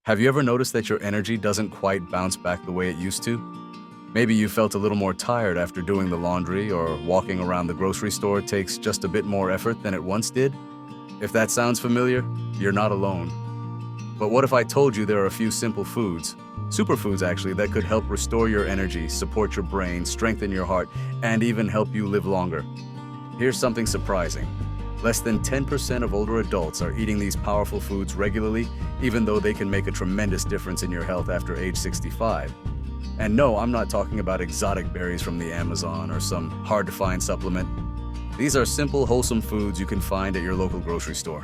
Have you ever noticed that your energy doesn't quite bounce back the way it used to? Maybe you felt a little more tired after doing the laundry, or walking around the grocery store takes just a bit more effort than it once did? If that sounds familiar, you're not alone. But what if I told you there are a few simple foods, superfoods actually, that could help restore your energy, support your brain, strengthen your heart, and even help you live longer? Here's something surprising. Less than 10% of older adults are eating these powerful foods regularly, even though they can make a tremendous difference in your health after age 65. And no, I'm not talking about exotic berries from the Amazon or some hard-to-find supplement. These are simple, wholesome foods you can find at your local grocery store.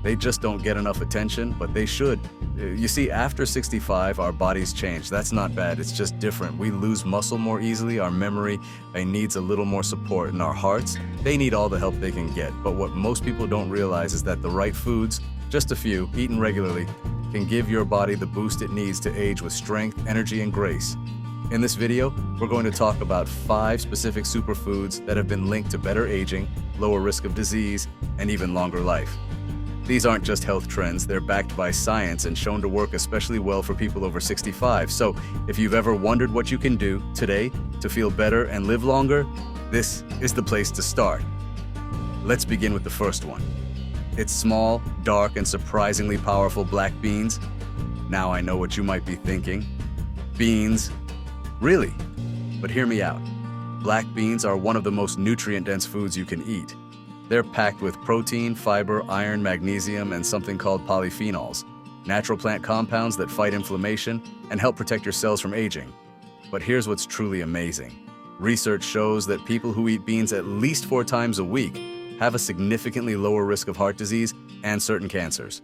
They just don't get enough attention, but they should. You see, after 65, our bodies change. That's not bad, it's just different. We lose muscle more easily, our memory needs a little more support, and our hearts, they need all the help they can get. But what most people don't realize is that the right foods, just a few, eaten regularly, can give your body the boost it needs to age with strength, energy, and grace. In this video, we're going to talk about 5 specific superfoods that have been linked to better aging, lower risk of disease, and even longer life. These aren't just health trends, they're backed by science and shown to work especially well for people over 65. So, if you've ever wondered what you can do today to feel better and live longer, this is the place to start. Let's begin with the first one. It's small, dark, and surprisingly powerful black beans. Now I know what you might be thinking. Beans? Really? But hear me out. Black beans are one of the most nutrient-dense foods you can eat. They're packed with protein, fiber, iron, magnesium, and something called polyphenols, natural plant compounds that fight inflammation and help protect your cells from aging. But here's what's truly amazing. Research shows that people who eat beans at least 4 times a week have a significantly lower risk of heart disease and certain cancers.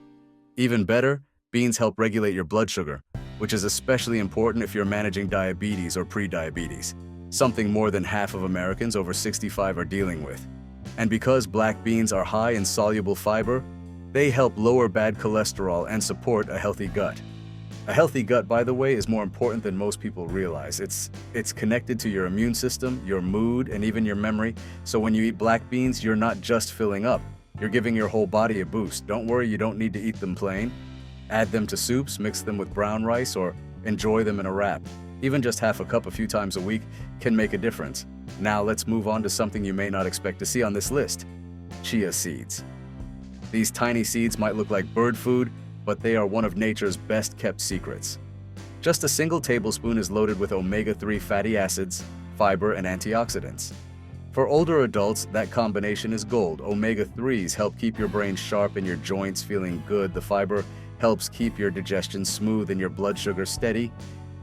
Even better, beans help regulate your blood sugar, which is especially important if you're managing diabetes or pre-diabetes, something more than half of Americans over 65 are dealing with. And because black beans are high in soluble fiber, they help lower bad cholesterol and support a healthy gut. A healthy gut, by the way, is more important than most people realize. It's connected to your immune system, your mood, and even your memory. So when you eat black beans, you're not just filling up. You're giving your whole body a boost. Don't worry, you don't need to eat them plain. Add them to soups, mix them with brown rice, or enjoy them in a wrap. Even just half a cup a few times a week can make a difference. Now let's move on to something you may not expect to see on this list: chia seeds. These tiny seeds might look like bird food, but they are one of nature's best kept secrets. Just a single tablespoon is loaded with omega-3 fatty acids, fiber, and antioxidants. For older adults, that combination is gold. Omega-3s help keep your brain sharp and your joints feeling good. The fiber helps keep your digestion smooth and your blood sugar steady.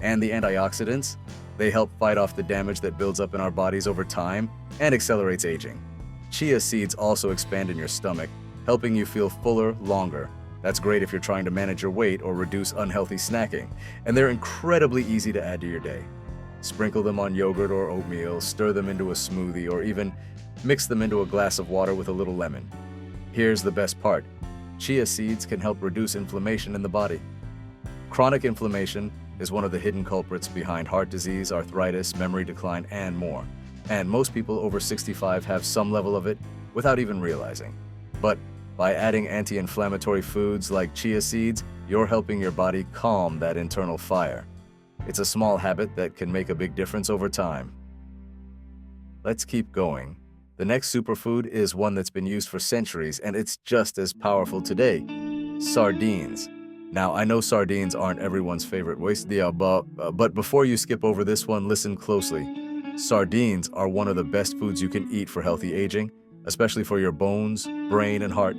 And the antioxidants, they help fight off the damage that builds up in our bodies over time and accelerates aging. Chia seeds also expand in your stomach, helping you feel fuller longer. That's great if you're trying to manage your weight or reduce unhealthy snacking. And they're incredibly easy to add to your day. Sprinkle them on yogurt or oatmeal, stir them into a smoothie, or even mix them into a glass of water with a little lemon. Here's the best part. Chia seeds can help reduce inflammation in the body. Chronic inflammation is one of the hidden culprits behind heart disease, arthritis, memory decline, and more. And most people over 65 have some level of it without even realizing. But by adding anti-inflammatory foods like chia seeds, you're helping your body calm that internal fire. It's a small habit that can make a big difference over time. Let's keep going. The next superfood is one that's been used for centuries, and it's just as powerful today: sardines. Now, I know sardines aren't everyone's favorite but before you skip over this one, listen closely. Sardines are one of the best foods you can eat for healthy aging, especially for your bones, brain, and heart.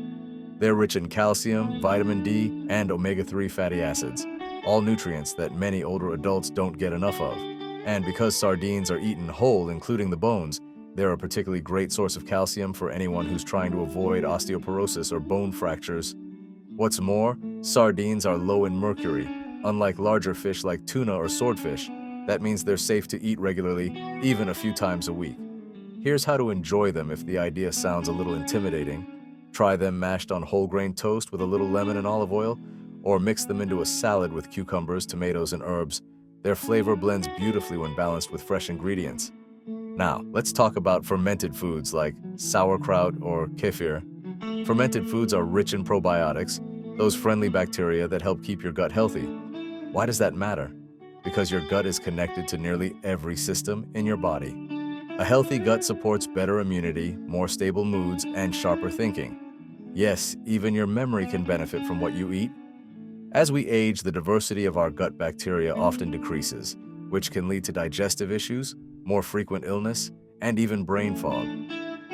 They're rich in calcium, vitamin D, and omega-3 fatty acids, all nutrients that many older adults don't get enough of. And because sardines are eaten whole, including the bones, they're a particularly great source of calcium for anyone who's trying to avoid osteoporosis or bone fractures. What's more, sardines are low in mercury. Unlike larger fish like tuna or swordfish, that means they're safe to eat regularly, even a few times a week. Here's how to enjoy them if the idea sounds a little intimidating. Try them mashed on whole grain toast with a little lemon and olive oil, or mix them into a salad with cucumbers, tomatoes, and herbs. Their flavor blends beautifully when balanced with fresh ingredients. Now, let's talk about fermented foods like sauerkraut or kefir. Fermented foods are rich in probiotics, those friendly bacteria that help keep your gut healthy. Why does that matter? Because your gut is connected to nearly every system in your body. A healthy gut supports better immunity, more stable moods, and sharper thinking. Yes, even your memory can benefit from what you eat. As we age, the diversity of our gut bacteria often decreases, which can lead to digestive issues, more frequent illness, and even brain fog.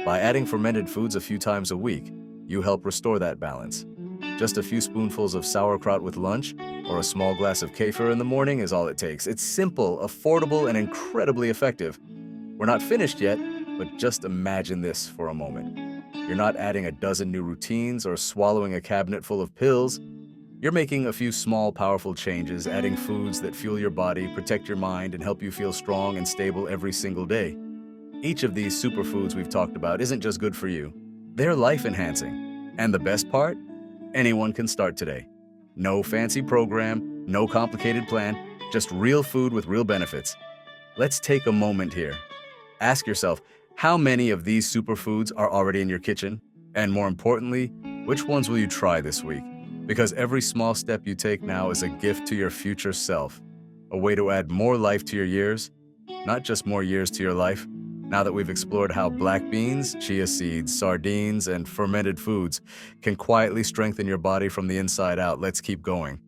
By adding fermented foods a few times a week, you help restore that balance. Just a few spoonfuls of sauerkraut with lunch or a small glass of kefir in the morning is all it takes. It's simple, affordable, and incredibly effective. We're not finished yet, but just imagine this for a moment. You're not adding a dozen new routines or swallowing a cabinet full of pills. You're making a few small, powerful changes, adding foods that fuel your body, protect your mind, and help you feel strong and stable every single day. Each of these superfoods we've talked about isn't just good for you. They're life-enhancing. And the best part? Anyone can start today. No fancy program, no complicated plan, just real food with real benefits. Let's take a moment here. Ask yourself, how many of these superfoods are already in your kitchen? And more importantly, which ones will you try this week? Because every small step you take now is a gift to your future self, a way to add more life to your years, not just more years to your life. Now that we've explored how black beans, chia seeds, sardines, and fermented foods can quietly strengthen your body from the inside out, let's keep going.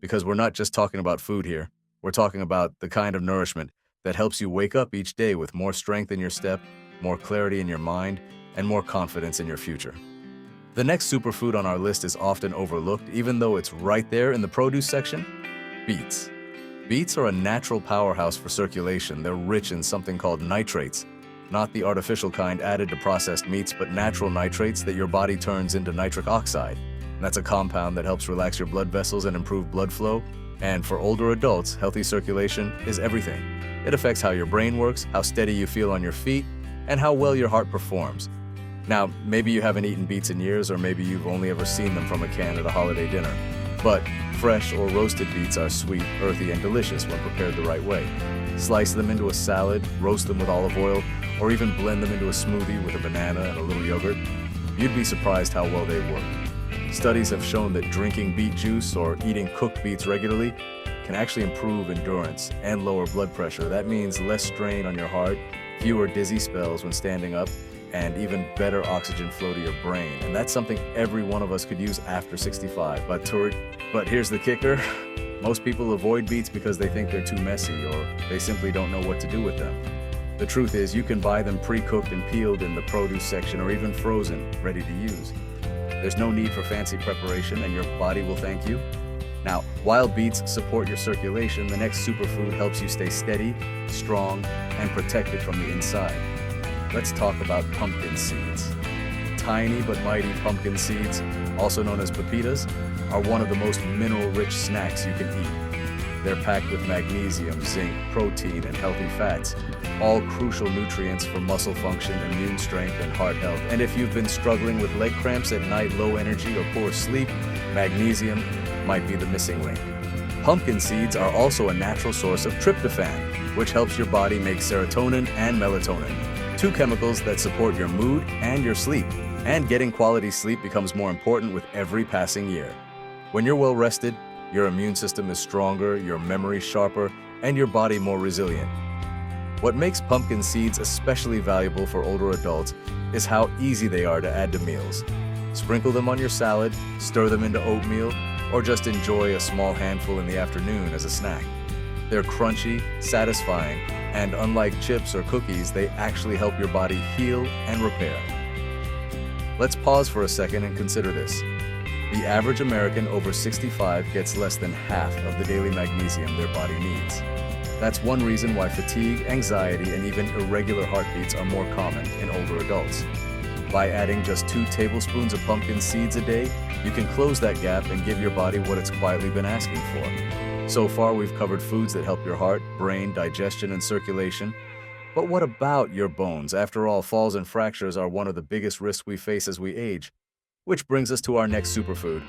Because we're not just talking about food here, we're talking about the kind of nourishment that helps you wake up each day with more strength in your step, more clarity in your mind, and more confidence in your future. The next superfood on our list is often overlooked, even though it's right there in the produce section: beets. Beets are a natural powerhouse for circulation. They're rich in something called nitrates, not the artificial kind added to processed meats, but natural nitrates that your body turns into nitric oxide. And that's a compound that helps relax your blood vessels and improve blood flow. And for older adults, healthy circulation is everything. It affects how your brain works, how steady you feel on your feet, and how well your heart performs. Now, maybe you haven't eaten beets in years, or maybe you've only ever seen them from a can at a holiday dinner. But fresh or roasted beets are sweet, earthy, and delicious when prepared the right way. Slice them into a salad, roast them with olive oil, or even blend them into a smoothie with a banana and a little yogurt. You'd be surprised how well they work. Studies have shown that drinking beet juice or eating cooked beets regularly can actually improve endurance and lower blood pressure. That means less strain on your heart, fewer dizzy spells when standing up, and even better oxygen flow to your brain. And that's something every one of us could use after 65. But here's the kicker. Most people avoid beets because they think they're too messy, or they simply don't know what to do with them. The truth is, you can buy them pre-cooked and peeled in the produce section, or even frozen, ready to use. There's no need for fancy preparation, and your body will thank you. Now, while beets support your circulation, the next superfood helps you stay steady, strong, and protected from the inside. Let's talk about pumpkin seeds. Tiny but mighty pumpkin seeds, also known as pepitas, are one of the most mineral-rich snacks you can eat. They're packed with magnesium, zinc, protein, and healthy fats, all crucial nutrients for muscle function, immune strength, and heart health. And if you've been struggling with leg cramps at night, low energy, or poor sleep, magnesium might be the missing link. Pumpkin seeds are also a natural source of tryptophan, which helps your body make serotonin and melatonin, two chemicals that support your mood and your sleep. And getting quality sleep becomes more important with every passing year. When you're well rested, your immune system is stronger, your memory sharper, and your body more resilient. What makes pumpkin seeds especially valuable for older adults is how easy they are to add to meals. Sprinkle them on your salad, stir them into oatmeal, or just enjoy a small handful in the afternoon as a snack. They're crunchy, satisfying, and unlike chips or cookies, they actually help your body heal and repair. Let's pause for a second and consider this. The average American over 65 gets less than half of the daily magnesium their body needs. That's one reason why fatigue, anxiety, and even irregular heartbeats are more common in older adults. By adding just 2 tablespoons of pumpkin seeds a day, you can close that gap and give your body what it's quietly been asking for. So far, we've covered foods that help your heart, brain, digestion, and circulation. But what about your bones? After all, falls and fractures are one of the biggest risks we face as we age. Which brings us to our next superfood,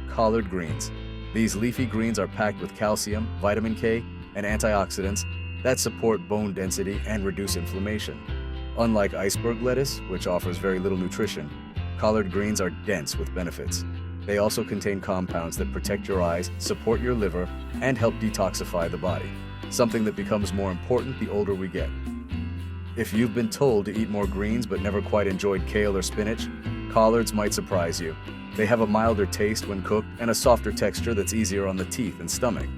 collard greens. These leafy greens are packed with calcium, vitamin K, and antioxidants that support bone density and reduce inflammation. Unlike iceberg lettuce, which offers very little nutrition, collard greens are dense with benefits. They also contain compounds that protect your eyes, support your liver, and help detoxify the body, something that becomes more important the older we get. If you've been told to eat more greens but never quite enjoyed kale or spinach, collards might surprise you. They have a milder taste when cooked and a softer texture that's easier on the teeth and stomach.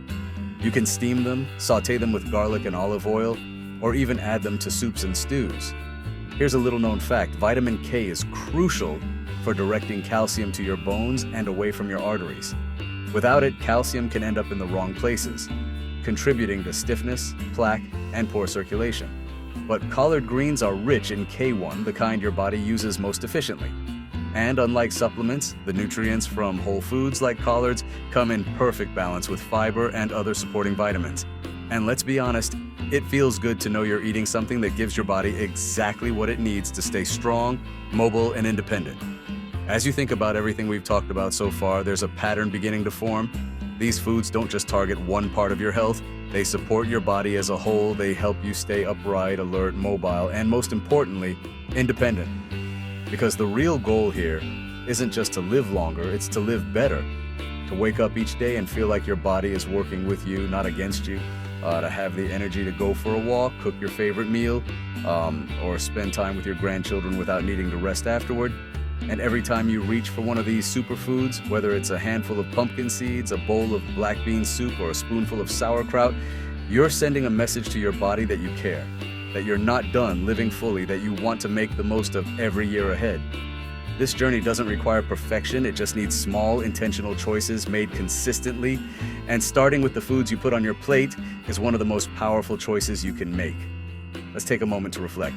You can steam them, sauté them with garlic and olive oil, or even add them to soups and stews. Here's a little-known fact: vitamin K is crucial for directing calcium to your bones and away from your arteries. Without it, calcium can end up in the wrong places, contributing to stiffness, plaque, and poor circulation. But collard greens are rich in K1, the kind your body uses most efficiently. And unlike supplements, the nutrients from whole foods like collards come in perfect balance with fiber and other supporting vitamins. And let's be honest, it feels good to know you're eating something that gives your body exactly what it needs to stay strong, mobile, and independent. As you think about everything we've talked about so far, there's a pattern beginning to form. These foods don't just target one part of your health, they support your body as a whole. They help you stay upright, alert, mobile, and most importantly, independent. Because the real goal here isn't just to live longer, it's to live better. To wake up each day and feel like your body is working with you, not against you. To have the energy to go for a walk, cook your favorite meal, or spend time with your grandchildren without needing to rest afterward. And every time you reach for one of these superfoods, whether it's a handful of pumpkin seeds, a bowl of black bean soup, or a spoonful of sauerkraut, you're sending a message to your body that you care, that you're not done living fully, that you want to make the most of every year ahead. This journey doesn't require perfection, it just needs small, intentional choices made consistently, and starting with the foods you put on your plate is one of the most powerful choices you can make. Let's take a moment to reflect.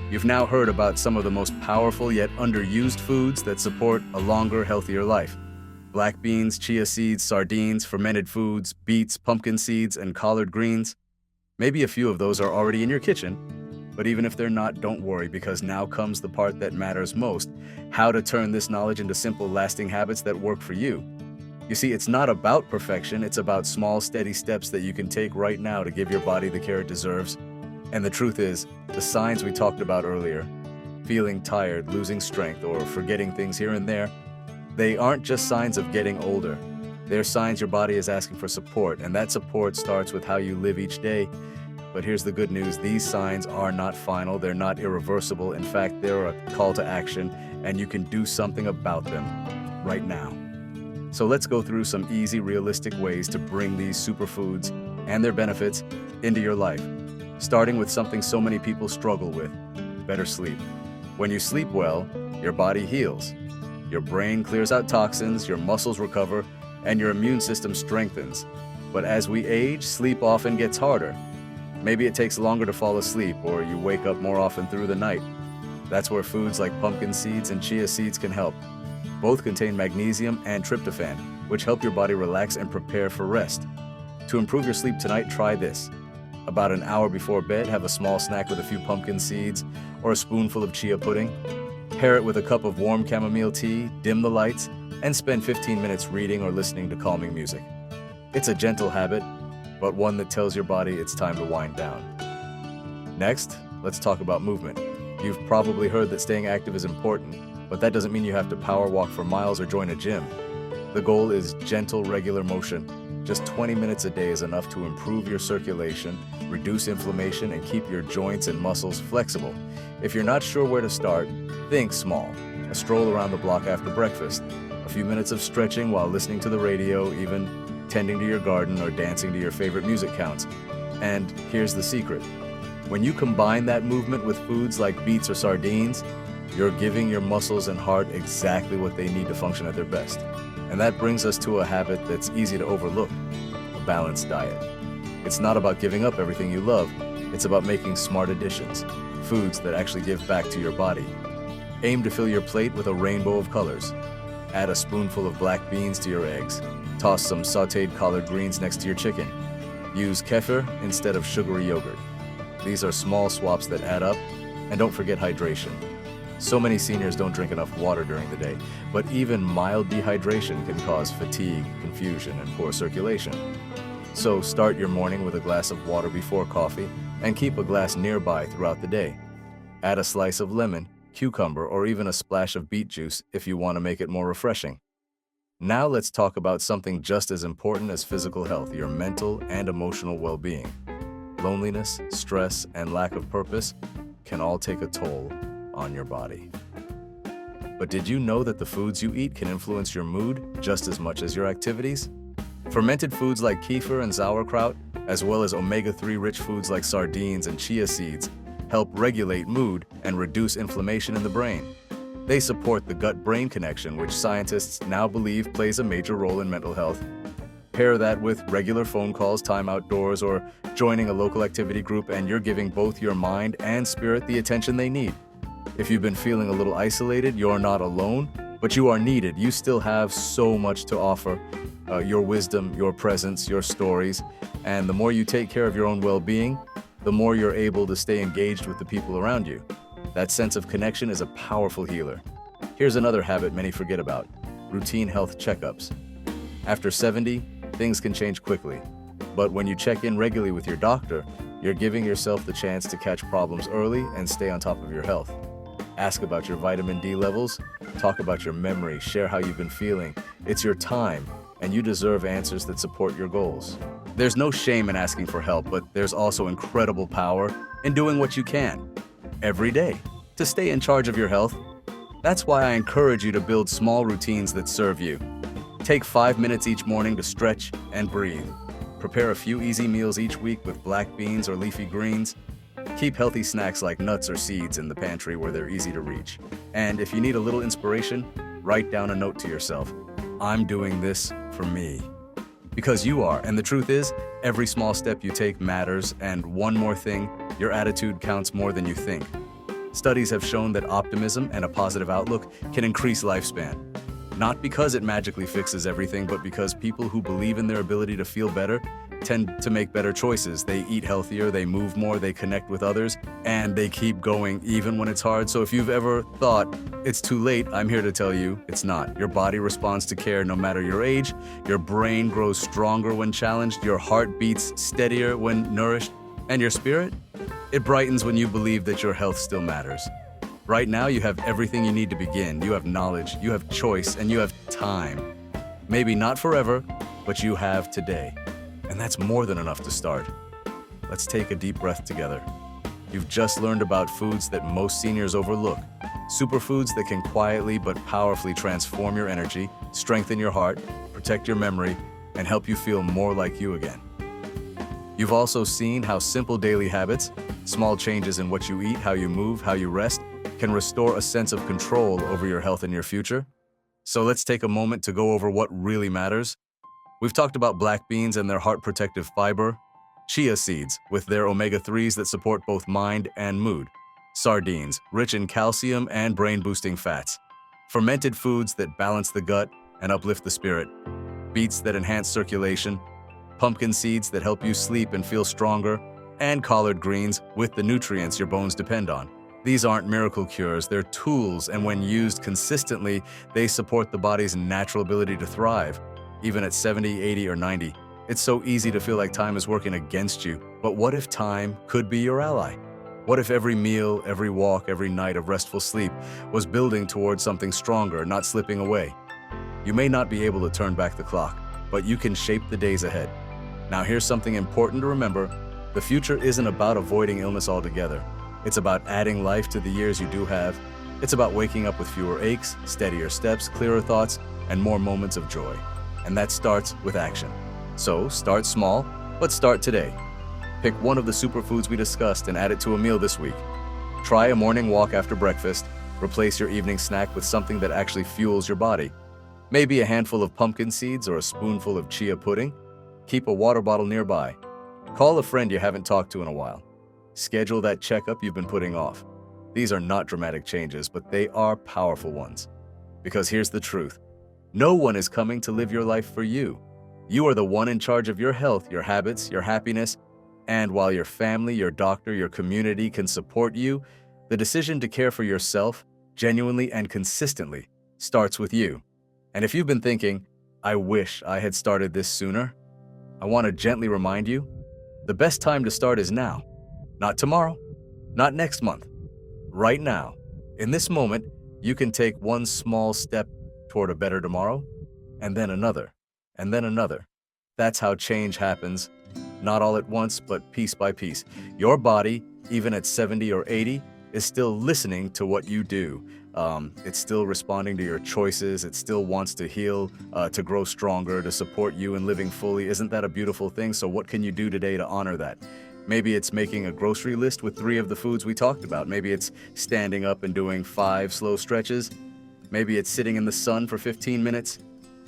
You've now heard about some of the most powerful yet underused foods that support a longer, healthier life. Black beans, chia seeds, sardines, fermented foods, beets, pumpkin seeds, and collard greens. Maybe a few of those are already in your kitchen, but even if they're not, don't worry, because now comes the part that matters most: how to turn this knowledge into simple, lasting habits that work for you. You see, it's not about perfection, it's about small, steady steps that you can take right now to give your body the care it deserves. And the truth is, the signs we talked about earlier, feeling tired, losing strength, or forgetting things here and there, they aren't just signs of getting older. They're signs your body is asking for support, and that support starts with how you live each day. But here's the good news: these signs are not final, they're not irreversible. In fact, they're a call to action, and you can do something about them right now. So let's go through some easy, realistic ways to bring these superfoods and their benefits into your life. Starting with something so many people struggle with: better sleep. When you sleep well, your body heals. Your brain clears out toxins, your muscles recover, and your immune system strengthens. But as we age, sleep often gets harder. Maybe it takes longer to fall asleep, or you wake up more often through the night. That's where foods like pumpkin seeds and chia seeds can help. Both contain magnesium and tryptophan, which help your body relax and prepare for rest. To improve your sleep tonight, try this. About an hour before bed, have a small snack with a few pumpkin seeds or a spoonful of chia pudding. Pair it with a cup of warm chamomile tea, dim the lights, and spend 15 minutes reading or listening to calming music. It's a gentle habit, but one that tells your body it's time to wind down. Next, let's talk about movement. You've probably heard that staying active is important, but that doesn't mean you have to power walk for miles or join a gym. The goal is gentle, regular motion. Just 20 minutes a day is enough to improve your circulation, reduce inflammation, and keep your joints and muscles flexible. If you're not sure where to start, think small. A stroll around the block after breakfast, a few minutes of stretching while listening to the radio, even tending to your garden or dancing to your favorite music counts. And here's the secret. When you combine that movement with foods like beets or sardines, you're giving your muscles and heart exactly what they need to function at their best. And that brings us to a habit that's easy to overlook: a balanced diet. It's not about giving up everything you love, it's about making smart additions, foods that actually give back to your body. Aim to fill your plate with a rainbow of colors. Add a spoonful of black beans to your eggs. Toss some sautéed collard greens next to your chicken. Use kefir instead of sugary yogurt. These are small swaps that add up, and don't forget hydration. So many seniors don't drink enough water during the day, but even mild dehydration can cause fatigue, confusion, and poor circulation. So start your morning with a glass of water before coffee, and keep a glass nearby throughout the day. Add a slice of lemon, cucumber, or even a splash of beet juice if you want to make it more refreshing. Now let's talk about something just as important as physical health, your mental and emotional well-being. Loneliness, stress, and lack of purpose can all take a toll on your body. But did you know that the foods you eat can influence your mood just as much as your activities? Fermented foods like kefir and sauerkraut, as well as omega-3 rich foods like sardines and chia seeds, help regulate mood and reduce inflammation in the brain. They support the gut-brain connection, which scientists now believe plays a major role in mental health. Pair that with regular phone calls, time outdoors, or joining a local activity group, and you're giving both your mind and spirit the attention they need. If you've been feeling a little isolated, you're not alone, but you are needed. You still have so much to offer. Your wisdom, your presence, your stories, and the more you take care of your own well-being, the more you're able to stay engaged with the people around you. That sense of connection is a powerful healer. Here's another habit many forget about: routine health checkups. After 70, things can change quickly. But when you check in regularly with your doctor, you're giving yourself the chance to catch problems early and stay on top of your health. Ask about your vitamin D levels, talk about your memory, share how you've been feeling. It's your time, and you deserve answers that support your goals. There's no shame in asking for help, but there's also incredible power in doing what you can every day to stay in charge of your health. That's why I encourage you to build small routines that serve you. Take 5 minutes each morning to stretch and breathe. Prepare a few easy meals each week with black beans or leafy greens. Keep healthy snacks like nuts or seeds in the pantry where they're easy to reach. And if you need a little inspiration, write down a note to yourself: I'm doing this for me. Because you are, and the truth is, every small step you take matters, and one more thing, your attitude counts more than you think. Studies have shown that optimism and a positive outlook can increase lifespan. Not because it magically fixes everything, but because people who believe in their ability to feel better tend to make better choices. They eat healthier, they move more, they connect with others, and they keep going even when it's hard. So if you've ever thought it's too late, I'm here to tell you it's not. Your body responds to care no matter your age. Your brain grows stronger when challenged. Your heart beats steadier when nourished. And your spirit? It brightens when you believe that your health still matters. Right now, you have everything you need to begin. You have knowledge, you have choice, and you have time. Maybe not forever, but you have today. And that's more than enough to start. Let's take a deep breath together. You've just learned about foods that most seniors overlook. Superfoods that can quietly but powerfully transform your energy, strengthen your heart, protect your memory, and help you feel more like you again. You've also seen how simple daily habits, small changes in what you eat, how you move, how you rest, can restore a sense of control over your health and your future. So let's take a moment to go over what really matters. We've talked about black beans and their heart protective fiber, chia seeds with their omega-3s that support both mind and mood, sardines, rich in calcium and brain-boosting fats, fermented foods that balance the gut and uplift the spirit, beets that enhance circulation, pumpkin seeds that help you sleep and feel stronger, and collard greens with the nutrients your bones depend on. These aren't miracle cures, they're tools, and when used consistently, they support the body's natural ability to thrive. Even at 70, 80, or 90, it's so easy to feel like time is working against you. But what if time could be your ally? What if every meal, every walk, every night of restful sleep was building towards something stronger, not slipping away? You may not be able to turn back the clock, but you can shape the days ahead. Now here's something important to remember. The future isn't about avoiding illness altogether. It's about adding life to the years you do have. It's about waking up with fewer aches, steadier steps, clearer thoughts, and more moments of joy. And that starts with action. So start small, but start today. Pick one of the superfoods we discussed and add it to a meal this week. Try a morning walk after breakfast. Replace your evening snack with something that actually fuels your body. Maybe a handful of pumpkin seeds or a spoonful of chia pudding. Keep a water bottle nearby. Call a friend you haven't talked to in a while. Schedule that checkup you've been putting off. These are not dramatic changes, but they are powerful ones. Because here's the truth. No one is coming to live your life for you. You are the one in charge of your health, your habits, your happiness, and while your family, your doctor, your community can support you, the decision to care for yourself, genuinely and consistently, starts with you. And if you've been thinking, I wish I had started this sooner, I want to gently remind you, the best time to start is now. Not tomorrow, not next month. Right now, in this moment, you can take one small step toward a better tomorrow. and then another, and then another. That's how change happens, not all at once, but piece by piece. Your body, even at 70 or 80, is still listening to what you do. It's still responding to your choices. It still wants to heal, to grow stronger, to support you in living fully. Isn't that a beautiful thing? So what can you do today to honor that? Maybe it's making a grocery list with 3 of the foods we talked about. Maybe it's standing up and doing 5 slow stretches. Maybe it's sitting in the sun for 15 minutes.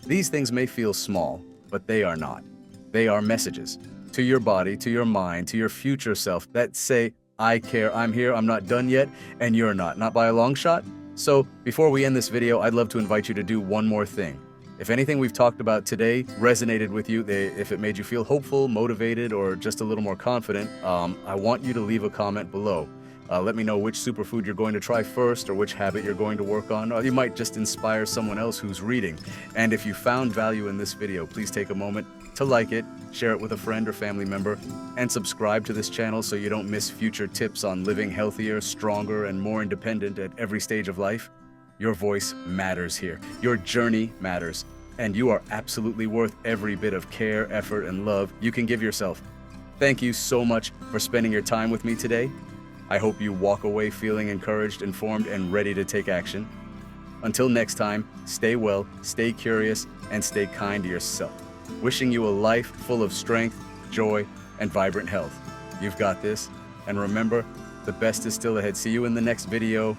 These things may feel small, but they are not. They are messages to your body, to your mind, to your future self that say, I care, I'm here, I'm not done yet, and you're not by a long shot. So before we end this video, I'd love to invite you to do one more thing. If anything we've talked about today resonated with you, if it made you feel hopeful, motivated, or just a little more confident, I want you to leave a comment below. Let me know which superfood you're going to try first or which habit you're going to work on. Or you might just inspire someone else who's reading. And if you found value in this video, please take a moment to like it, share it with a friend or family member, and subscribe to this channel so you don't miss future tips on living healthier, stronger, and more independent at every stage of life. Your voice matters here. Your journey matters. And you are absolutely worth every bit of care, effort, and love you can give yourself. Thank you so much for spending your time with me today. I hope you walk away feeling encouraged, informed, and ready to take action. Until next time, stay well, stay curious, and stay kind to yourself. Wishing you a life full of strength, joy, and vibrant health. You've got this. And remember, the best is still ahead. See you in the next video.